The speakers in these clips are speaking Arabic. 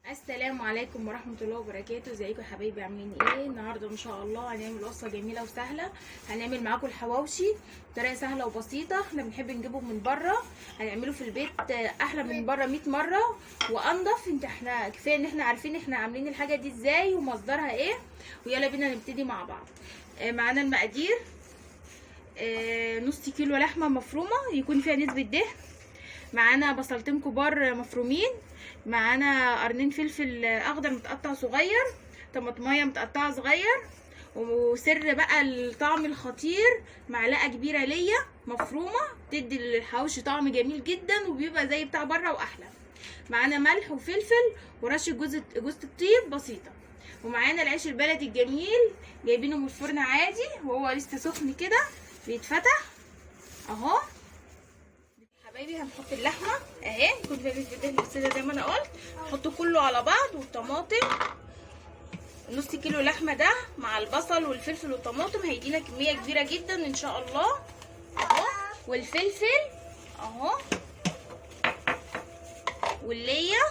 السلام عليكم ورحمه الله وبركاته. ازيكم يا حبايبي؟ عاملين ايه؟ النهارده ان شاء الله هنعمل وصفه جميله وسهله. هنعمل معاكم الحواوشي بطريقه سهله وبسيطه. احنا بنحب نجيبه من بره، هنعمله في البيت احلى من بره 100 مره وانضف. احنا كفايه ان احنا عارفين احنا عاملين الحاجه دي ازاي ومصدرها ايه. ويلا بينا نبتدي مع بعض. معانا المقادير: نص كيلو لحمه مفرومه يكون فيها نسبه دهن، معانا بصلتين كبار مفرومين، معانا قرنين فلفل اخضر متقطع صغير، طماطمايه متقطعه صغير، وسر بقى الطعم الخطير معلقه كبيره ليا مفرومه تدي للحواوشي طعم جميل جدا وبيبقى زي بتاع بره واحلى. معانا ملح وفلفل ورشه جوز الطيب بسيطه، ومعانا العيش البلدي الجميل جايبينه من الفرن عادي وهو لسه سخن كده بيتفتح اهو. حبايبي هنحط اللحمه اهي يكون فيها نسبه دهن بسيطه زي ما انا قلت، نحطه كله على بعض. والطماطم نص كيلو لحمه ده مع البصل والفلفل والطماطم هيدينا كميه كبيره جدا ان شاء الله اهو. والفلفل اهو، والليا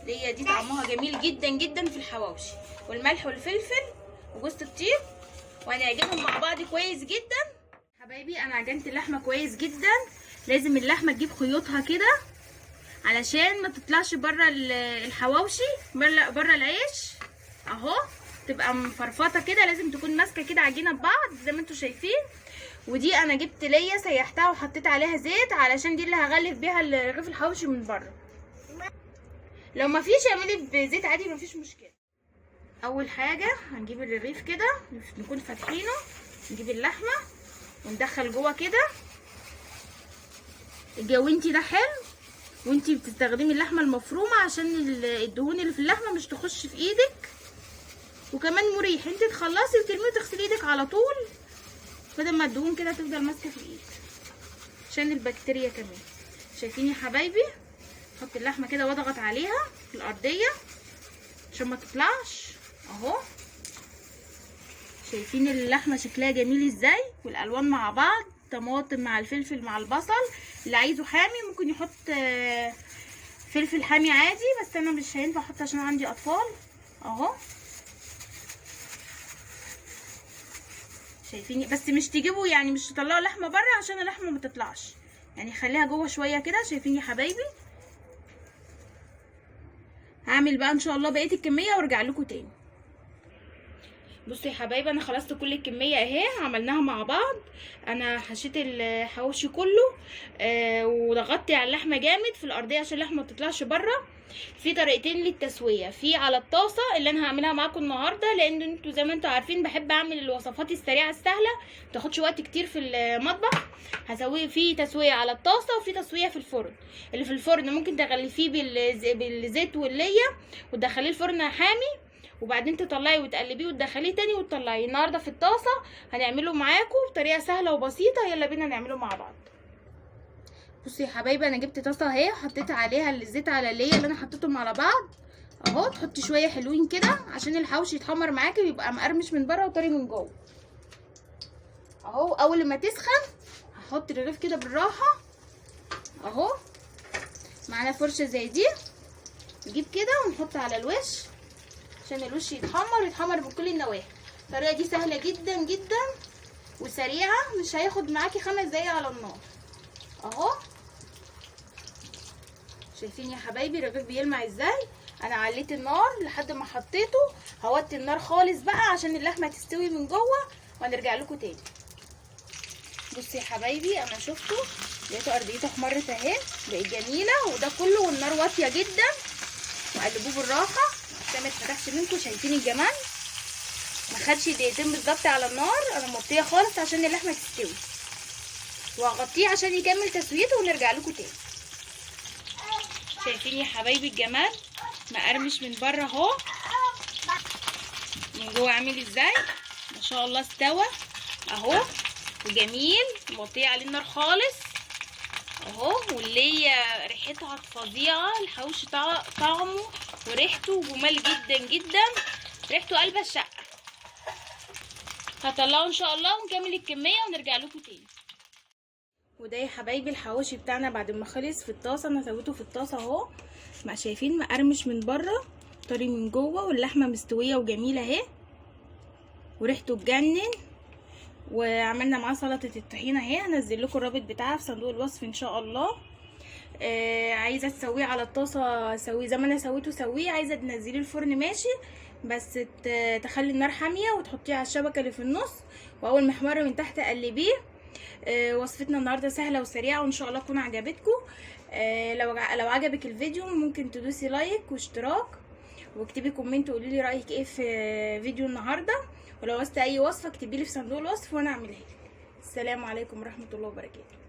دي طعمها جميل جدا جدا في الحواوشي، والملح والفلفل وجوز الطيب، وهنعجنهم مع بعض كويس جدا. حبايبي انا عجنت اللحمه كويس جدا، لازم اللحمه تجيب خيوطها كده علشان ما تطلعش بره الحواوشي بره العيش اهو، تبقى مفرفطه كده، لازم تكون ماسكه كده عجينه ببعض زي ما انتم شايفين. ودي انا جبت ليا سيحتها وحطيت عليها زيت علشان دي اللي هغلف بيها رغيف الحواوشي من بره. لو ما فيش اعملي بزيت عادي ما فيش مشكله. اول حاجه هنجيب الرغيف كده نكون فاتحينه، نجيب اللحمه وندخل جوه كده. الجوانتي ده حلو وانتي بتستخدمي اللحمه المفرومه عشان الدهون اللي في اللحمه مش تخش في ايدك، وكمان مريح انتي تخلصي وترمي وتغسلي ايدك على طول بدل ما الدهون كده تفضل ماسكه في الايد عشان البكتيريا كمان. شايفين يا حبايبي؟ احط اللحمه كده واضغط عليها في الارضيه عشان ما تطلعش اهو. شايفين اللحمه شكلها جميل ازاي والالوان مع بعض، طماطم مع الفلفل مع البصل. اللي عايزه حامي ممكن يحط فلفل حامي عادي، بس انا مش هينفع احط عشان عندي اطفال اهو. شايفين؟ بس مش تجيبوا يعني مش تطلعوا اللحمه بره عشان اللحمه ما تطلعش، يعني خليها جوه شويه كده. شايفين يا حبايبي؟ هعمل بقى ان شاء الله بقيه الكميه وارجع لكم تاني. بصوا يا حبايبي انا خلصت كل الكميه اهي، عملناها مع بعض. انا حشيت الحواوشي كله وضغطت على اللحمه جامد في الارضيه عشان اللحمه ما تطلعش بره. في طريقتين للتسويه، في على الطاسه اللي انا هعملها معاكم النهارده لان انتوا زي ما انتوا عارفين بحب اعمل الوصفات السريعه السهله ما تاخدش وقت كتير في المطبخ. هسويه في تسويه على الطاسه وفي تسويه في الفرن. اللي في الفرن ممكن تغلفيه بالزيت والليا وتدخليه الفرن حامي وبعدين تطلعي وتقلبيه وتدخليه تاني وتطلعيه. النهارده في الطاسه هنعمله معاكم بطريقه سهله وبسيطه. يلا بينا نعمله مع بعض. بصوا يا حبايبي انا جبت طاسه اهي حطيت عليها الزيت على اللي انا حطيتهم على بعض اهو. تحطي شويه حلوين كده عشان الحوشي يتحمر معاكي ويبقى مقرمش من بره وطري من جوه اهو. اول ما تسخن هحط الرغيف كده بالراحه اهو. معانا فرشه زي دي نجيب كده ونحط على الوش عشان الوش يتحمر من كل النواحي. الطريقه دي سهله جدا جدا وسريعه، مش هياخد معاكي 5 دقايق على النار اهو. شايفين يا حبايبي الرغيف بيلمع ازاي؟ انا عليت النار لحد ما حطيته، هوطي النار خالص بقى عشان اللحمه تستوي من جوه وهنرجع لكم تاني. بصوا يا حبايبي انا شفته لقيته ارضيته احمرت اهي بقت جميله وده كله والنار واطيه جدا. وقلبوه بالراحه عشان ما يتفتحش منكم. شايفين الجمال؟ ما خدش دقيقتين بالظبط على النار، انا موطيه خالص عشان اللحمه تستوي، وهغطيه عشان يكمل تسويته ونرجع لكم تاني. شايفين يا حبايبي الجمال؟ مقرمش من بره اهو، من جوه عامل ازاي؟ ما شاء الله استوى اهو وجميل. موطيه عليه النار خالص اهو، واللي ريحتها فظيعه. الحوش طعمه وريحته جمال جدا جدا، ريحته قلب الشقه. هطلعه ان شاء الله ونكمل الكميه ونرجع لكم تاني. وده يا حبايبي الحواوشي بتاعنا بعد ما خلص في الطاسه. انا سويته في الطاسه اهو، ما شايفين مقرمش من بره طري من جوه، واللحمه مستويه وجميله اهي وريحته تجنن. وعملنا معاه سلطه الطحينه اهي، هنزل لكم الرابط بتاعها في صندوق الوصف ان شاء الله. عايزه تسويه على الطاسه سويه زي ما انا سويته سويه، عايزه تنزليه الفرن ماشي، بس تخلي النار حاميه وتحطيه على الشبكه اللي في النص، واول ما يحمر من تحت قلبيه. وصفتنا النهارده سهله وسريعه وان شاء الله تكون عجبتكم. لو عجبك الفيديو ممكن تدوسي لايك واشتراك، واكتبي كومنت وقولي لي رايك ايه في فيديو النهارده، ولو عاوزتي اي وصفه اكتبي لي في صندوق الوصف وانا اعملها لك. السلام عليكم ورحمه الله وبركاته.